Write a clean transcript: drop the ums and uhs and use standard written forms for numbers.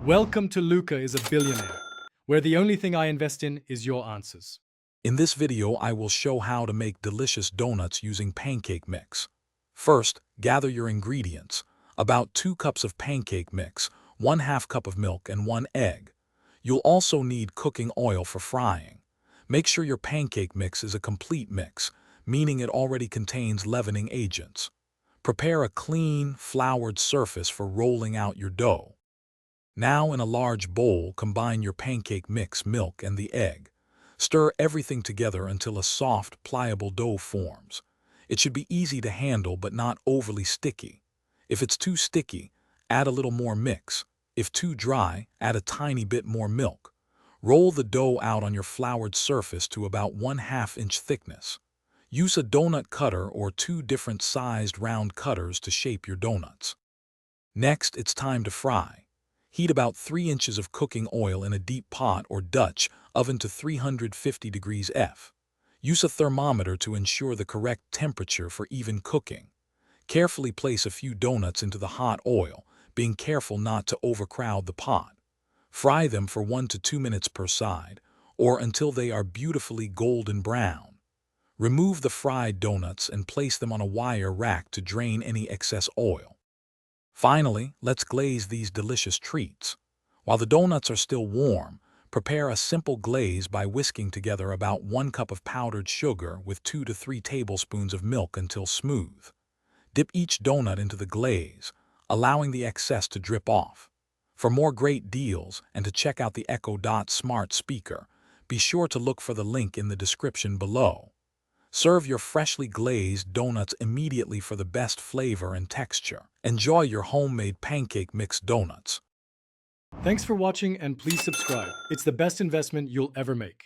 Welcome to Luca is a Billionaire, where the only thing I invest in is your answers. In this video, I will show how to make delicious donuts using pancake mix. First, gather your ingredients. About 2 cups of pancake mix, 1/2 cup of milk, and 1 egg. You'll also need cooking oil for frying. Make sure your pancake mix is a complete mix, meaning it already contains leavening agents. Prepare a clean, floured surface for rolling out your dough. Now in a large bowl, combine your pancake mix, milk, and the egg. Stir everything together until a soft, pliable dough forms. It should be easy to handle but not overly sticky. If it's too sticky, add a little more mix. If too dry, add a tiny bit more milk. Roll the dough out on your floured surface to about 1/2 inch thickness. Use a donut cutter or 2 different sized round cutters to shape your donuts. Next, it's time to fry. Heat about 3 inches of cooking oil in a deep pot or Dutch oven to 350 degrees F. Use a thermometer to ensure the correct temperature for even cooking. Carefully place a few donuts into the hot oil, being careful not to overcrowd the pot. Fry them for 1 to 2 minutes per side, or until they are beautifully golden brown. Remove the fried donuts and place them on a wire rack to drain any excess oil. Finally, let's glaze these delicious treats. While the donuts are still warm, prepare a simple glaze by whisking together about 1 cup of powdered sugar with 2 to 3 tablespoons of milk until smooth. Dip each donut into the glaze, allowing the excess to drip off. For more great deals and to check out the Echo Dot smart speaker, be sure to look for the link in the description below. Serve your freshly glazed donuts immediately for the best flavor and texture. Enjoy your homemade pancake mix donuts. Thanks for watching and please subscribe. It's the best investment you'll ever make.